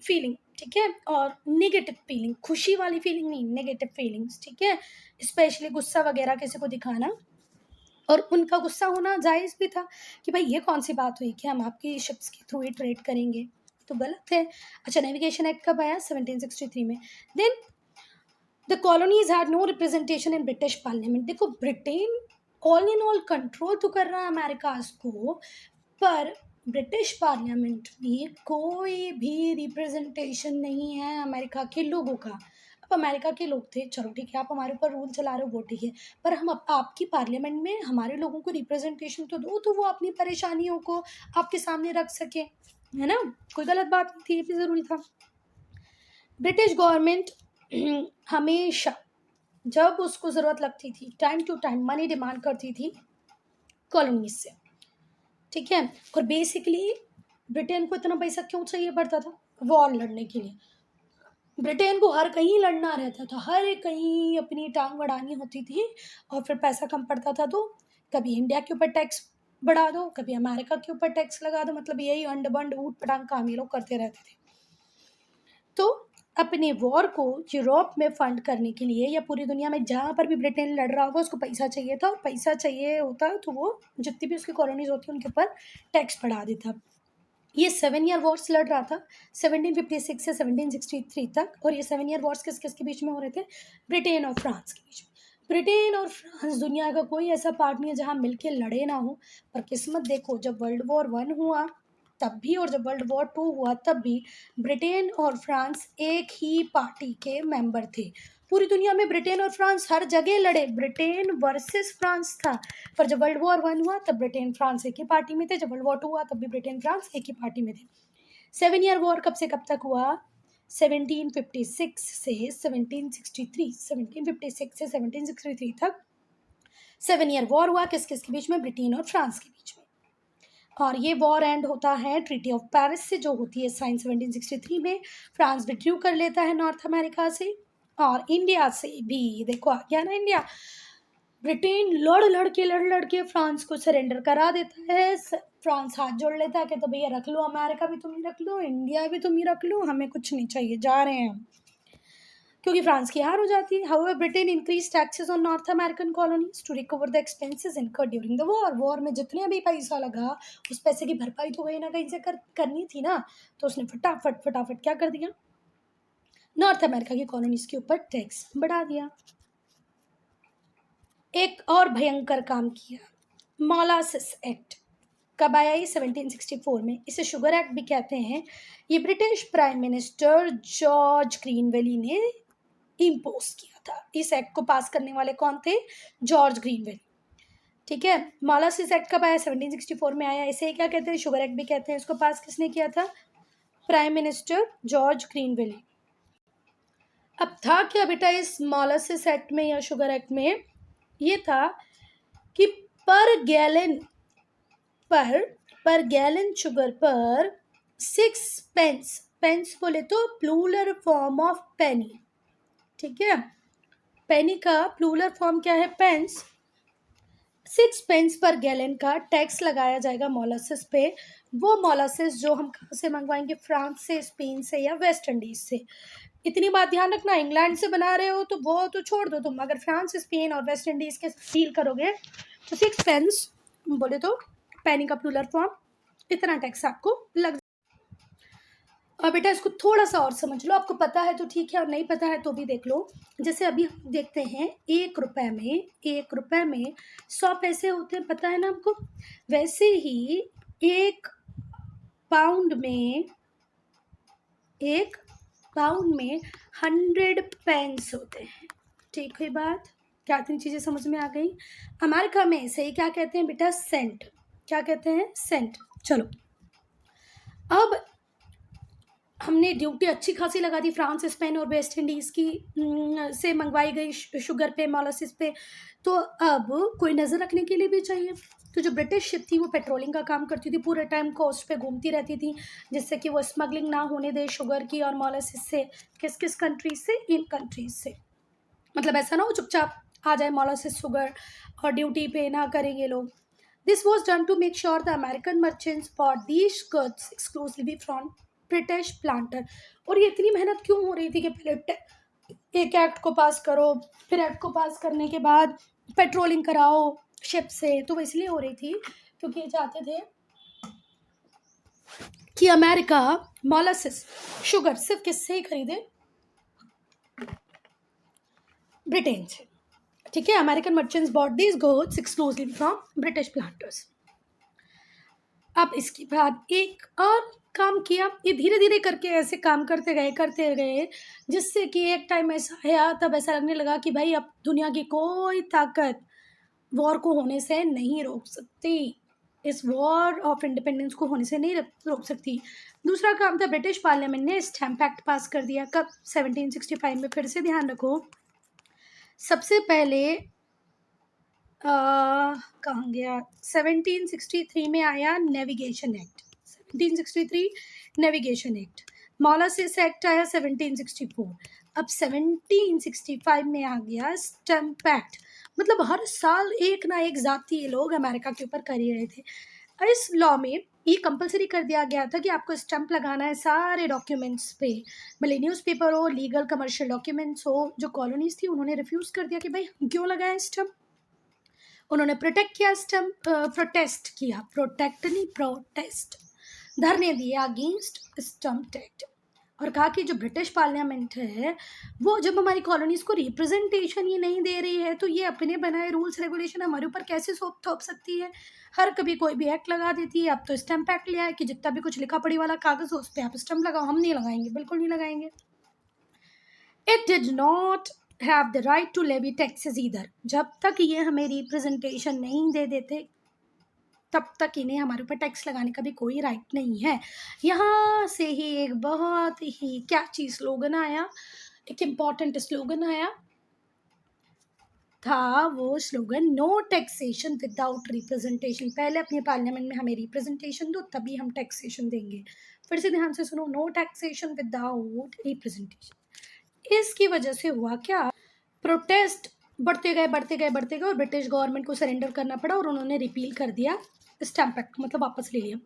feeling. ठीक है, और नेगेटिव फीलिंग, खुशी वाली फीलिंग नहीं, नेगेटिव फीलिंग्स। ठीक है, स्पेशली गुस्सा वगैरह किसी को दिखाना। और उनका गुस्सा होना जायज़ भी था कि भाई ये कौन सी बात हुई कि हम आपकी शिप्स के थ्रू ही ट्रेड करेंगे, तो गलत है। अच्छा, नेविगेशन एक्ट कब आया? 1763 में। Then the colonies had no representation in British parliament. देखो Britain all in all control तो कर रहा है अमेरिका को, पर ब्रिटिश पार्लियामेंट में कोई भी रिप्रेजेंटेशन नहीं है अमेरिका के लोगों का। अब अमेरिका के लोग थे, चलो ठीक है, आप हमारे ऊपर रूल चला रहे हो वो ठीक है, पर हम आपकी पार्लियामेंट में हमारे लोगों को रिप्रेजेंटेशन तो दो, तो वो अपनी परेशानियों को आपके सामने रख सके, है ना। कोई गलत बात नहीं थी, ये भी ज़रूरी था। ब्रिटिश गवर्नमेंट हमेशा जब उसको ज़रूरत लगती थी, time to time money demand करती थी कॉलोनीज से, ठीक है। और बेसिकली ब्रिटेन को इतना पैसा क्यों चाहिए पड़ता था? वॉर लड़ने के लिए। ब्रिटेन को हर कहीं लड़ना रहता था, हर कहीं अपनी टांग बढ़ानी होती थी, और फिर पैसा कम पड़ता था तो कभी इंडिया के ऊपर टैक्स बढ़ा दो, कभी अमेरिका के ऊपर टैक्स लगा दो, मतलब यही अंड बंड ऊट पटांग काम ये लोग करते रहते थे। तो अपने वॉर को यूरोप में फंड करने के लिए या पूरी दुनिया में जहाँ पर भी ब्रिटेन लड़ रहा होगा उसको पैसा चाहिए था, और पैसा चाहिए होता तो वो जितनी भी उसकी कॉलोनीज होती उनके ऊपर टैक्स बढ़ा देता। ये 7 ईयर वॉर्स लड़ रहा था 1756 से 1763 तक, और ये 7 ईयर वॉर्स किस किस के बीच में हो रहे थे? ब्रिटेन और फ्रांस के बीच में। ब्रिटेन और फ्रांस दुनिया का कोई ऐसा पार्ट नहीं है जहाँ मिलके लड़े ना हो, पर किस्मत देखो, जब वर्ल्ड वॉर 1 हुआ तब भी और जब वर्ल्ड वॉर 2 हुआ तब भी ब्रिटेन और फ्रांस एक ही पार्टी के मेंबर थे। पूरी दुनिया में ब्रिटेन और फ्रांस हर जगह लड़े, ब्रिटेन वर्सेस फ्रांस था, पर जब वर्ल्ड वॉर 1 हुआ तब ब्रिटेन फ्रांस एक ही पार्टी में थे, जब वर्ल्ड वॉर 2 हुआ तब भी ब्रिटेन फ्रांस एक ही पार्टी में थे। 7 ईयर वॉर कब से कब तक हुआ? 1756 से 1763, 1756 से 1763 तक 7 ईयर वॉर हुआ, किस किस के बीच में? ब्रिटेन और फ्रांस के बीच में। और ये वॉर एंड होता है ट्रीटी ऑफ पेरिस से, जो होती है साइन 1763 में। फ्रांस विड्रू कर लेता है नॉर्थ अमेरिका से, और इंडिया से भी देखो आ गया ना इंडिया। ब्रिटेन लड़ के फ्रांस को सरेंडर करा देता है। फ्रांस हाथ जोड़ लेता है कि तो भैया रख लो, अमेरिका भी तुम ही रख लो, इंडिया भी तुम ही रख लो, हमें कुछ नहीं चाहिए, जा रहे हैं हम, क्योंकि फ्रांस की हार हो जाती है। However Britain increase taxes on North American colonies to recover the expenses incurred during the war में जितने भी पैसा लगा उस पैसे की भरपाई तो कहीं ना कहीं से करनी थी ना, तो उसने फटाफट क्या कर दिया? नॉर्थ अमेरिका की कॉलोनीज के ऊपर टैक्स बढ़ा दिया। एक और भयंकर काम किया, मोलासिस एक्ट। कब आया ये? 1764 में। इसे शुगर एक्ट भी कहते हैं। ये ब्रिटिश प्राइम मिनिस्टर जॉर्ज ग्रीनवेली ने इम्पोज किया था। इस एक्ट को पास करने वाले कौन थे? जॉर्ज ग्रीनवेली, ठीक है। मोलासिस एक्ट कब आया? 1764 में आया। इसे क्या कहते हैं? शुगर एक्ट भी कहते हैं। इसको पास किसने किया था? Prime minister George Grenville. अब था क्या बेटा इस मोलासिस एक्ट में या शुगर एक्ट में? ये था कि पर गैलन शुगर पर 6 पेंस, पेंस बोले तो प्लूरल फॉर्म ऑफ पेनी, ठीक है। पेनी का प्लूरल फॉर्म क्या है? पेंस। 6 पेंस पर गैलन का टैक्स लगाया जाएगा मोलासिस पे। वो मोलासिस जो हम कहाँ से मंगवाएंगे? फ्रांस से, स्पेन से या वेस्ट इंडीज से। इतनी बात ध्यान रखना, इंग्लैंड से बना रहे हो तो वो तो छोड़ दो तुम, अगर फ्रांस, स्पेन और वेस्ट इंडीज के डील करोगे तो 6 पेंस बोले तो पेनी का प्लूरल फॉर्म, इतना टैक्स आपको लग। और बेटा इसको थोड़ा सा और समझ लो, आपको पता है तो ठीक है और नहीं पता है तो भी देख लो। जैसे अभी हम देखते हैं 1 रुपए में 100 पैसे होते हैं, पता है ना हमको। वैसे ही 1 पाउंड में 100 पेंस होते हैं, ठीक है बात? क्या इतनी चीज़ें समझ में आ गई? अमेरिका में इसे क्या कहते हैं बेटा? सेंट। क्या कहते हैं? सेंट। चलो अब हमने ड्यूटी अच्छी खासी लगा दी फ्रांस, स्पेन और वेस्ट इंडीज़ की से मंगवाई गई शुगर पे, मोलासिस पे। तो अब कोई नज़र रखने के लिए भी चाहिए। तो जो ब्रिटिश शिप थी वो पेट्रोलिंग का काम करती थी, पूरे टाइम कोस्ट पे घूमती रहती थी, जिससे कि वो स्मगलिंग ना होने दे शुगर की और मोलासिस से। किस किस कंट्रीज से? इन कंट्रीज से। मतलब ऐसा ना हो चुपचाप आ जाए मोलासिस शुगर और ड्यूटी पे ना करेंगे लोग। This was done to make sure the American merchants bought these goods exclusively from British planter. और ये इतनी मेहनत क्यों हो रही थी कि पहले एक एक्ट को पास करो, फिर एक्ट को पास करने के बाद पेट्रोलिंग कराओ शिप से? तो वो इसलिए हो रही थी क्योंकि ये चाहते थे कि अमेरिका मोलासिस शुगर सिर्फ किससे ही खरीदे? ब्रिटेन से। ठीक है, American merchants bought these goats exclusively from British planters. अब इसके बाद एक और काम किया, ये धीरे धीरे करके ऐसे काम करते गए जिससे कि एक टाइम ऐसा आया, तब ऐसा लगने लगा कि भाई अब दुनिया की कोई ताकत वॉर को होने से नहीं रोक सकती, इस वॉर ऑफ इंडिपेंडेंस को होने से नहीं रोक सकती। दूसरा काम था, ब्रिटिश पार्लियामेंट ने स्टैम्प एक्ट पास कर दिया। कब? 1765 में। फिर से ध्यान रखो, सबसे पहले कहाँ गया, 1763 में आया navigation act, 1763 navigation act. Molasses act आया 1764। अब 1765 में आ गया स्टैम्प एक्ट। मतलब हर साल एक ना एक जाति ये लोग अमेरिका के ऊपर कर ही रहे थे। इस लॉ में ये कंपलसरी कर दिया गया था कि आपको स्टैम्प लगाना है सारे डॉक्यूमेंट्स पे, भले न्यूज़पेपर हो, लीगल कमर्शियल डॉक्यूमेंट्स हो। जो कॉलोनीज थी उन्होंने रिफ्यूज़ कर दिया कि भाई हम क्यों लगाएं स्टैम्प। उन्होंने प्रोटेस्ट किया, प्रोटेक्ट नहीं प्रोटेस्ट, धरने दिए अगेंस्ट स्टैम्प एक्ट, और कहा कि जो ब्रिटिश पार्लियामेंट है वो जब हमारी कॉलोनीज़ को रिप्रेजेंटेशन ही नहीं दे रही है तो ये अपने बनाए रूल्स रेगुलेशन हमारे ऊपर कैसे थोप सकती है। हर कभी कोई भी एक्ट लगा देती है। अब तो स्टैम्प एक्ट लिया है कि जितना भी कुछ लिखा पढ़ी वाला कागज़ हो उस पर आप स्टैम्प लगाओ। हम नहीं लगाएंगे, बिल्कुल नहीं लगाएंगे। It did not have the right to levy taxes either. जब तक ये हमें रिप्रेजेंटेशन नहीं दे देते तब तक इन्हें हमारे ऊपर टैक्स लगाने का भी कोई राइट नहीं है। यहाँ से ही एक बहुत ही कैची स्लोगन आया, एक इम्पॉर्टेंट स्लोगन आया था। वो slogan, no taxation without representation. पहले अपने पार्लियामेंट में हमें रिप्रेजेंटेशन दो तभी हम टैक्सेशन देंगे। फिर से ध्यान से सुनो, नो टैक्सेशन विदाउट रिप्रेजेंटेशन। इसकी वजह से हुआ क्या, प्रोटेस्ट बढ़ते गए और ब्रिटिश गवर्नमेंट को सरेंडर करना पड़ा और उन्होंने रिपील कर दिया स्टैम्प एक्ट, मतलब वापस ले लिया।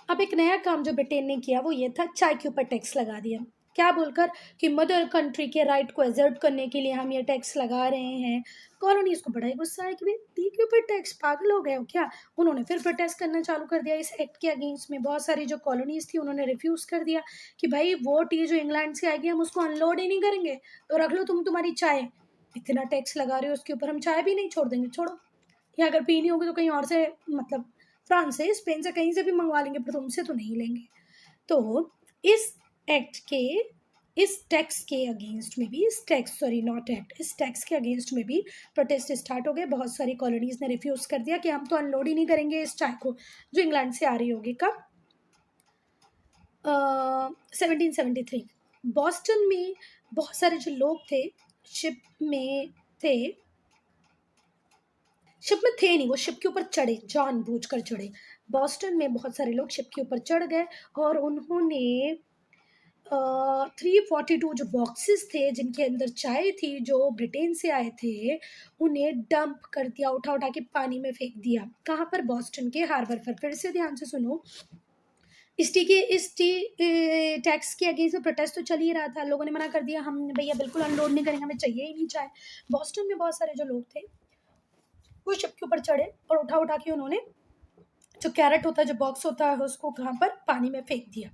अब एक नया काम जो ब्रिटेन ने किया वो ये था, चाय के ऊपर टैक्स लगा दिया। क्या बोलकर कि मदर कंट्री के राइट को एजर्ट करने के लिए हम ये टैक्स लगा रहे हैं। कॉलोनीज को बड़ा ही गुस्सा है कि भाई टी के ऊपर टैक्स, पागल हो गए हो क्या। उन्होंने फिर प्रोटेस्ट करना चालू कर दिया इस एक्ट के अगेंस्ट में। बहुत सारी जो कॉलोनीज थी उन्होंने रिफ्यूज़ कर दिया कि भाई वो टी जो इंग्लैंड से आएगी हम उसको अनलोड ही नहीं करेंगे, तो रख लो तुम तुम्हारी चाय, इतना टैक्स लगा रहे हो उसके ऊपर, हम चाय भी नहीं छोड़ देंगे, छोड़ो। या अगर पीनी होगी तो कहीं और से, मतलब फ्रांस से, स्पेन से, कहीं से भी मंगवा लेंगे, पर तुमसे तो नहीं लेंगे। तो इस एक्ट के, इस टैक्स के अगेंस्ट में भी, इस टैक्स के अगेंस्ट में भी प्रोटेस्ट स्टार्ट हो गए। बहुत सारी कॉलोनीज ने रिफ्यूज़ कर दिया कि हम तो अनलोड ही नहीं करेंगे इस चाय को जो इंग्लैंड से आ रही होगी। कब? 1773। बॉस्टन में बहुत सारे जो लोग थे शिप में थे, शिप में थे नहीं, वो शिप के ऊपर चढ़े, जानबूझकर चढ़े। बॉस्टन में बहुत सारे लोग शिप के ऊपर चढ़ गए और उन्होंने 342 जो बॉक्सेस थे जिनके अंदर चाय थी जो ब्रिटेन से आए थे, उन्हें डंप कर दिया, उठा उठा के पानी में फेंक दिया। कहाँ पर? बॉस्टन के हार्बर पर। फिर से ध्यान से सुनो, इस टी टैक्स के अगेंस्ट में प्रोटेस्ट तो चल ही रहा था। लोगों ने मना कर दिया, हम भैया बिल्कुल अनलोड नहीं करेंगे, हमें चाहिए ही नहीं चाय। बॉस्टन में बहुत सारे जो लोग थे वो शिप के ऊपर चढ़े और उठा उठा के उन्होंने जो कैरेट होता है, जो बॉक्स होता है, उसको कहाँ पर? पानी में फेंक दिया।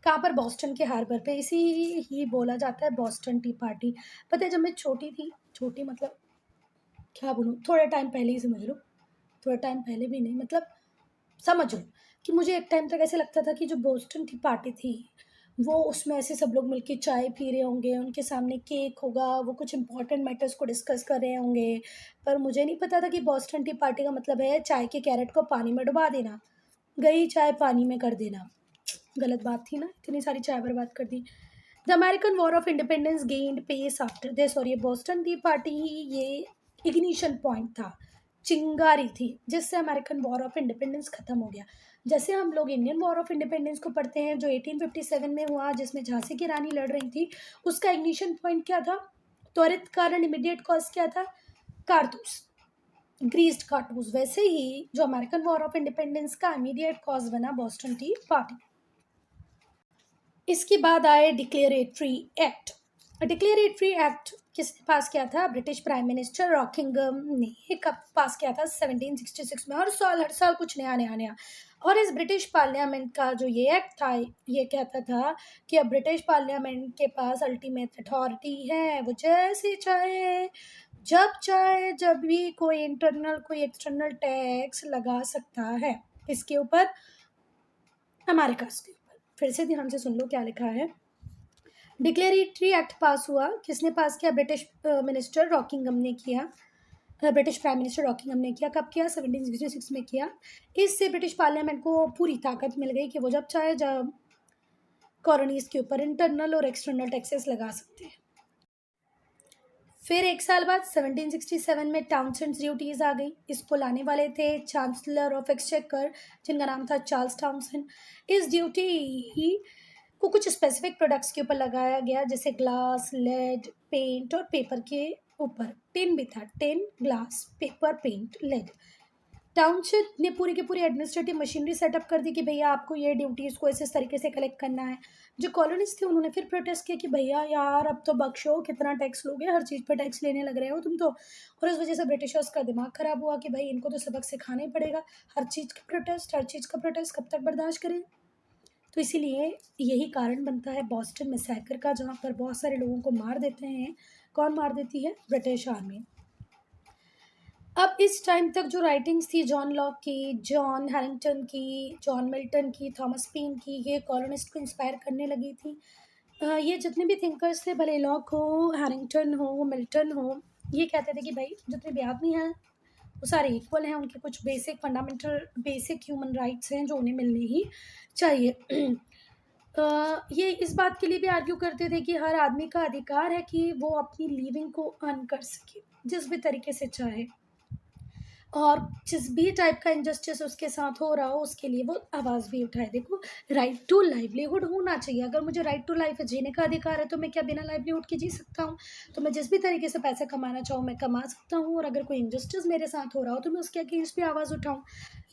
कहाँ पर? बॉस्टन के हार्बर पे। इसी ही बोला जाता है बॉस्टन टी पार्टी। पता है जब मैं छोटी थी, छोटी मतलब क्या बोलूँ, थोड़ा टाइम पहले ही समझ लो, थोड़ा टाइम पहले भी नहीं, मतलब समझ लो कि मुझे एक टाइम तक ऐसे लगता था कि जो बोस्टन टी पार्टी थी वो, उसमें ऐसे सब लोग मिलके चाय पी रहे होंगे, उनके सामने केक होगा, वो कुछ इंपॉर्टेंट मैटर्स को डिस्कस कर रहे होंगे। पर मुझे नहीं पता था कि बोस्टन टी पार्टी का मतलब है चाय के कैरेट को पानी में डुबा देना, गई चाय पानी में कर देना। गलत बात थी ना, इतनी सारी चाय बर्बाद कर दी। The American war of independence gained pace after this, और ये बोस्टन टी पार्टी ही ये इग्निशन पॉइंट था, चिंगारी थी जिससे अमेरिकन वॉर ऑफ इंडिपेंडेंस खत्म हो गया। जैसे हम लोग इंडियन वॉर ऑफ इंडिपेंडेंस को पढ़ते हैं जो 1857 में हुआ, जिसमें झांसी की रानी लड़ रही थी, उसका इग्निशन पॉइंट क्या था, त्वरित कारण, इमीडिएट कॉज क्या था? कारतूस, ग्रीस्ड कारतूस। वैसे ही जो अमेरिकन वॉर ऑफ इंडिपेंडेंस का इमीडिएट कॉज बना बोस्टन टी पार्टी। इसके बाद आए डिक्लेरेटरी एक्ट। डिक्लेरेटरी एक्ट किसने पास किया था? ब्रिटिश प्राइम मिनिस्टर रॉकिंगम ने। कब पास किया था? 1766 में। हर साल कुछ नया नया नया। और इस ब्रिटिश पार्लियामेंट का जो ये एक्ट था, ये कहता था कि अब ब्रिटिश पार्लियामेंट के पास अल्टीमेट अथॉरिटी है, वो जैसे चाहे, जब चाहे, जब भी कोई इंटरनल कोई एक्सटर्नल टैक्स लगा सकता है इसके ऊपर, हमारे कास्ट के ऊपर। फिर से ध्यान से सुन लो क्या लिखा है। डिक्लेरेटरी एक्ट पास हुआ, किसने पास किया? ब्रिटिश मिनिस्टर रॉकिंगम ने किया, ब्रिटिश प्राइम मिनिस्टर रॉकिंगम ने किया। कब किया? 1766 में किया। इससे ब्रिटिश पार्लियामेंट को पूरी ताकत मिल गई कि वो जब चाहे जब कॉलोनीज के ऊपर इंटरनल और एक्सटर्नल टैक्सेस लगा सकते हैं। फिर एक साल बाद 1767 में टाउनसेंड ड्यूटीज आ गई। इसको लाने वाले थे चांसलर ऑफ एक्सचेकर, जिनका नाम था चार्ल्स टाउनसेंड। इस ड्यूटी को कुछ स्पेसिफिक प्रोडक्ट्स के ऊपर लगाया गया, जैसे ग्लास, लेड, पेंट और पेपर के ऊपर। टिन भी था, tin, glass, paper, paint, lead. Township ने पूरी की पूरी एडमिनिस्ट्रेटिव मशीनरी सेटअप कर दी कि भैया आपको ये ड्यूटीज़ को इस तरीके से कलेक्ट करना है। जो कॉलोनिस्ट थे उन्होंने फिर प्रोटेस्ट किया कि भैया यार अब तो बख्शो, कितना टैक्स लोगे, हर चीज़ पर टैक्स लेने लग रहे हो तुम तो। और इस वजह से ब्रिटिशर्स का दिमाग ख़राब हुआ कि भाई इनको तो सबक सिखाना ही पड़ेगा। हर चीज़ का प्रोटेस्ट, हर चीज़ का प्रोटेस्ट कब तक बर्दाश्त करें। तो इसीलिए यही कारण बनता है बॉस्टन मैसेकर का, जहाँ पर बहुत सारे लोगों को मार देते हैं। कौन मार देती है? British army. अब इस टाइम तक जो राइटिंग्स थी जॉन लॉक की, जॉन हैरिंगटन की, जॉन मिल्टन की, थॉमस पेन की, ये कॉलोनिस्ट को इंस्पायर करने लगी थी। ये जितने भी थिंकर्स थे, भले लॉक हो, हैरिंगटन हो, मिल्टन हो, ये कहते थे कि भाई जितने भी आदमी हैं वो सारे इक्वल हैं, उनके कुछ basic fundamental basic human rights हैं जो उन्हें मिलने ही चाहिए। ये इस बात के लिए भी आर्ग्यू करते थे कि हर आदमी का अधिकार है कि वो अपनी लिविंग को अर्न कर सके जिस भी तरीके से चाहे, और जिस भी टाइप का इंजस्टिस उसके साथ हो रहा हो उसके लिए वो आवाज़ भी उठाए। देखो, राइट टू लाइवलीहुड होना चाहिए। अगर मुझे राइट टू लाइफ जीने का अधिकार है तो मैं क्या बिना लाइवलीहुड के जी सकता हूँ? तो मैं जिस भी तरीके से पैसे कमाना चाहूँ मैं कमा सकता हूँ, और अगर कोई इंजस्टिस मेरे साथ हो रहा हो तो मैं उसके अगेंस्ट भी आवाज़ उठाऊँ।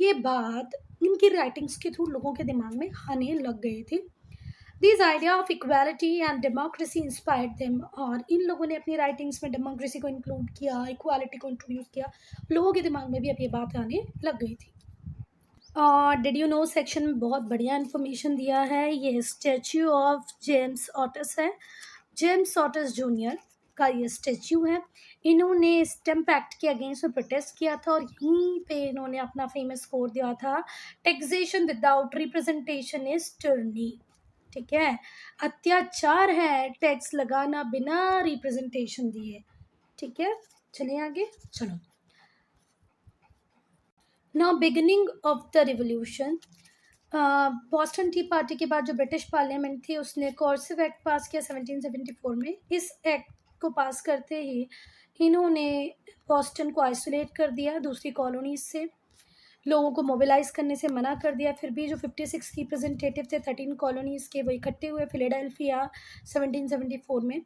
ये बात इनकी राइटिंग्स के थ्रू लोगों के दिमाग में आने लग गई थी। This idea of equality and democracy inspired them, और इन लोगों ने अपनी राइटिंग्स में डेमोक्रेसी को इंक्लूड किया, इक्वालिटी को इंट्रोड्यूस किया। लोगों के दिमाग में भी अब ये बात आने लग गई थी। और डिड यू नो सेक्शन में बहुत बढ़िया इन्फॉर्मेशन दिया है। ये स्टैच्यू ऑफ जेम्स ऑटिस है, जेम्स ऑटिस जूनियर का ये स्टैच्यू है। इन्होंने स्टैम्प एक्ट के अगेंस्ट में प्रोटेस्ट किया था, और यहीं पे इन्होंने अपना फेमस कोड दिया था, taxation without representation is tyranny. ठीक है, अत्याचार है टैक्स लगाना बिना रिप्रेजेंटेशन दिए। ठीक है, चलिए आगे चलो। Now beginning of the revolution. Boston T party के बाद जो ब्रिटिश पार्लियामेंट थी उसने कॉर्सिव एक्ट पास किया 1774 में। इस एक्ट को पास करते ही इन्होंने बॉस्टन को आइसोलेट कर दिया दूसरी कॉलोनीज से, लोगों को मोबिलाइज करने से मना कर दिया। फिर भी जो 56 रिप्रेजेंटेटिव थे 13 कॉलोनीज़ के, वो इकट्ठे हुए फिलाडेल्फिया 1774 में।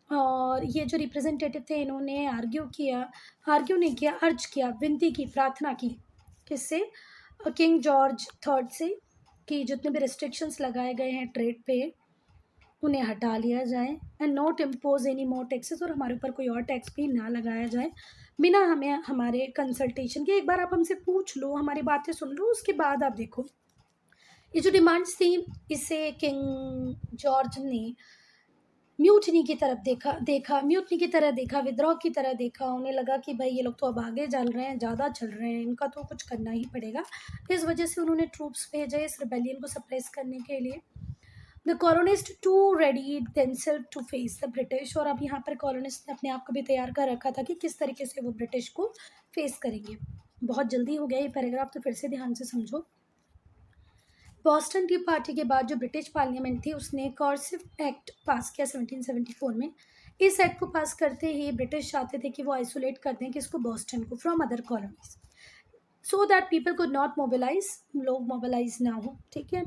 और ये जो रिप्रेजेंटेटिव थे इन्होंने आर्ग्यू नहीं किया, अर्ज किया, विनती की, प्रार्थना की, किससे? किंग जॉर्ज थर्ड से, कि जितने भी रिस्ट्रिक्शंस लगाए गए हैं ट्रेड पे उन्हें हटा लिया जाए, and not impose any more taxes, और हमारे ऊपर कोई और टैक्स भी ना लगाया जाए बिना हमें हमारे कंसल्टेशन के। एक बार आप हमसे पूछ लो, हमारी बातें सुन लो, उसके बाद आप देखो। ये जो डिमांड्स थी इसे किंग जॉर्ज ने म्यूटनी की तरफ म्यूटनी की तरह देखा, विद्रोह की तरह देखा। उन्हें लगा कि भाई ये लोग तो अब आगे चल रहे हैं, ज़्यादा चल रहे हैं, इनका तो कुछ करना ही पड़ेगा। इस वजह से उन्होंने ट्रूप्स भेजे इस रिबेलियन को सप्रेस करने के लिए। The colonist to ready themselves to face the British, और अब यहाँ पर कॉलोनिस्ट ने अपने आप को भी तैयार कर रखा था कि किस तरीके से वो ब्रिटिश को फेस करेंगे। बहुत जल्दी हो गया ये पैराग्राफ, तो फिर से ध्यान से समझो। बॉस्टन टी पार्टी के बाद जो ब्रिटिश पार्लियामेंट थी उसने कॉर्सिव एक्ट पास किया 1774 में। इस एक्ट को पास करते ही ब्रिटिश चाहते थे कि वो आइसोलेट कर दें किसको? बॉस्टन को, from other colonies, so that people could not mobilise, लोग मोबिलाइज ना हो। ठीक है,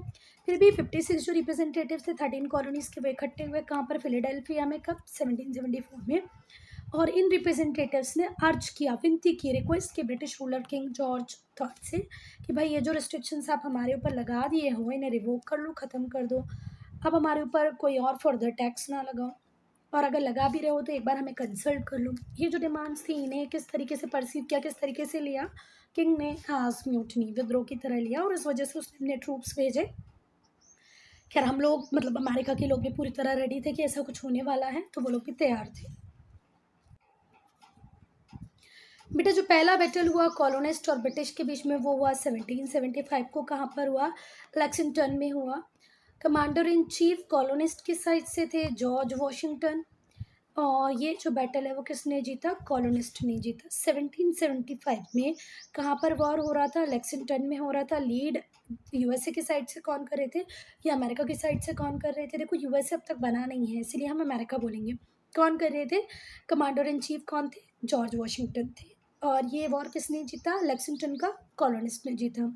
फिर भी 56 जो रिप्रेजेंटेटिव थे 13 कॉलोनीज के, वो इकट्ठे हुए कहाँ पर? फिलाडेल्फिया में। कब? 1774 में। और इन रिप्रेजेंटेटिव्स ने अर्ज किया, विनती की, रिक्वेस्ट की British ruler king George third से कि भाई ये जो रिस्ट्रिक्शंस आप हमारे ऊपर लगा दिए हो इन्हें रिवोक कर लो, ख़त्म कर दो। अब हमारे ऊपर कोई और फर्दर टैक्स ना लगाओ। और अगर लगा भी रहे हो तो एक बार हमें कंसल्ट कर लो। ये जो डिमांड्स थी इन्हें किस तरीके से परसीव किया, किस तरीके से लिया। किंग ने हास म्यूटनी विद्रोह की तरह लिया और इस वजह से उसने अपने ट्रूप्स भेजे। खैर हम लोग मतलब अमेरिका के लोग भी पूरी तरह रेडी थे कि ऐसा कुछ होने वाला है, तो वो लोग भी तैयार थे। बेटा जो पहला बैटल हुआ कॉलोनिस्ट और ब्रिटिश के बीच में वो हुआ 1775 को। कहाँ पर हुआ? लेक्सिंगटन में हुआ। कमांडर इन चीफ कॉलोनिस्ट की साइड से थे जॉर्ज वॉशिंगटन, और ये जो बैटल है वो किसने जीता? कॉलोनिस्ट ने जीता। 1775 में कहाँ पर वॉर हो रहा था? लेक्सिंगटन में हो रहा था। लीड यूएसए की साइड से कौन कर रहे थे या अमेरिका की साइड से कौन कर रहे थे? देखो यूएसए अब तक बना नहीं है इसलिए हम अमेरिका बोलेंगे। कौन कर रहे थे? कमांडर इन चीफ कौन थे? जॉर्ज वॉशिंगटन थे। और ये वॉर किसने जीता? लेक्सिंगटन का कॉलोनिस्ट ने जीता।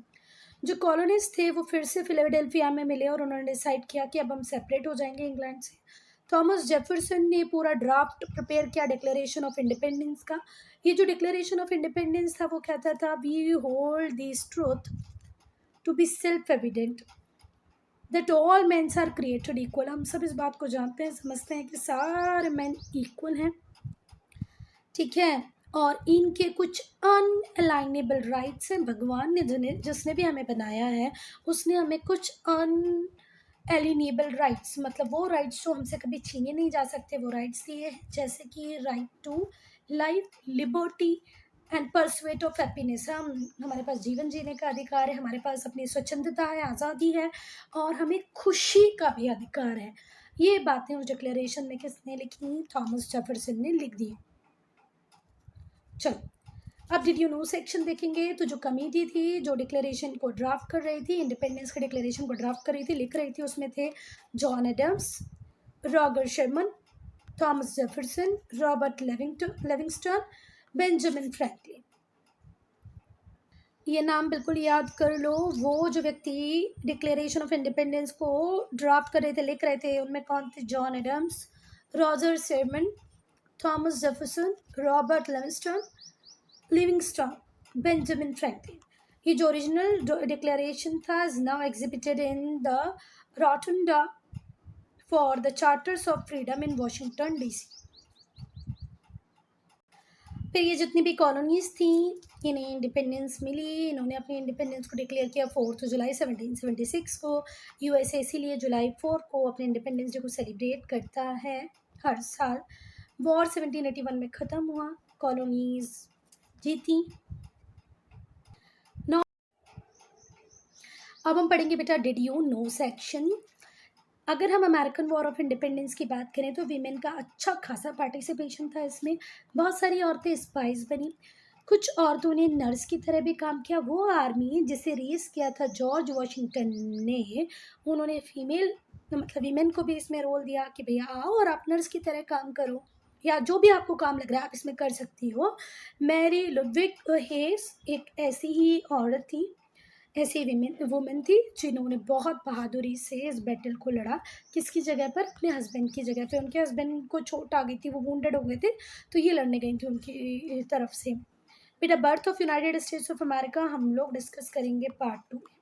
जो कॉलोनिस्ट थे वो फिर से फिलाडेल्फिया में मिले और उन्होंने डिसाइड किया कि अब हम सेपरेट हो जाएंगे इंग्लैंड से। थॉमस जेफरसन ने पूरा ड्राफ्ट प्रिपेयर किया डिक्लेरेशन ऑफ इंडिपेंडेंस का। ये जो डिक्लेरेशन ऑफ इंडिपेंडेंस था वो कहता था we hold this truth to be self evident that all mens are created equal. हम सब इस बात को जानते हैं, समझते हैं कि सारे मैन इक्वल हैं, ठीक है, और इनके कुछ अनअलाइनेबल राइट्स हैं। भगवान ने जिसने भी हमें बनाया है उसने हमें कुछ अनएलिनेबल राइट्स, मतलब वो राइट्स जो हमसे कभी छीने नहीं जा सकते, वो राइट्स दिए हैं, जैसे कि right to life, liberty and pursuit of happiness. हमारे पास जीवन जीने का अधिकार है, हमारे पास अपनी स्वतंत्रता है, आज़ादी है, और हमें खुशी का भी अधिकार है। ये बातें उस डिक्लेरेशन में किसने लिखी? थॉमस जेफरसन ने लिख दी। चलो अब डिड यू नो सेक्शन देखेंगे। तो जो कमेटी थी जो डिक्लेरेशन को ड्राफ्ट कर रही थी, इंडिपेंडेंस के डिक्लेरेशन को ड्राफ्ट कर रही थी, लिख रही थी, उसमें थे John Adams, Roger Sherman, Thomas Jefferson, Robert Livingston, Benjamin Franklin. ये नाम बिल्कुल याद कर लो। वो जो व्यक्ति डिक्लेरेशन ऑफ इंडिपेंडेंस को ड्राफ्ट कर रहे थे, लिख रहे थे, उनमें कौन थे? John Adams, Roger Sherman, Thomas Jefferson, Robert Livingston, Benjamin Franklin. ये जो ओरिजिनल डिक्लेरेशन था is now exhibited in the Rotunda for the Charters of Freedom in Washington DC. फिर ये जितनी भी कॉलोनीज थी इन्हें इंडिपेंडेंस मिली, इन्होंने अपनी इंडिपेंडेंस को डिक्लेयर किया 4 जुलाई 1776 को। यूएसए इसीलिए जुलाई 4 को अपने इंडिपेंडेंस डे को सेलिब्रेट करता है हर साल। वॉर 1781 में ख़त्म हुआ, कॉलोनीज जीती। अब हम पढ़ेंगे बेटा डिड यू नो सेक्शन। अगर हम अमेरिकन वॉर ऑफ इंडिपेंडेंस की बात करें तो वीमेन का अच्छा खासा पार्टिसिपेशन था इसमें। बहुत सारी औरतें स्पाइस बनी, कुछ औरतों ने नर्स की तरह भी काम किया। वो आर्मी जिसे रेस किया था जॉर्ज वॉशिंगटन ने, उन्होंने फीमेल मतलब वीमेन को भी इसमें रोल दिया कि भैया आओ और आप नर्स की तरह काम करो, या जो भी आपको काम लग रहा है आप इसमें कर सकती हो। मैरी लुडविग हेस एक ऐसी ही औरत थी, ऐसी वुमेन थी जिन्होंने बहुत बहादुरी से इस बैटल को लड़ा। किसकी जगह पर? अपने हस्बैंड की जगह पे। उनके हस्बैंड को चोट आ गई थी, वो वुंडेड हो गए थे, तो ये लड़ने गई थी उनकी तरफ से। बेटा birth of United states of America हम लोग डिस्कस करेंगे पार्ट 2 में।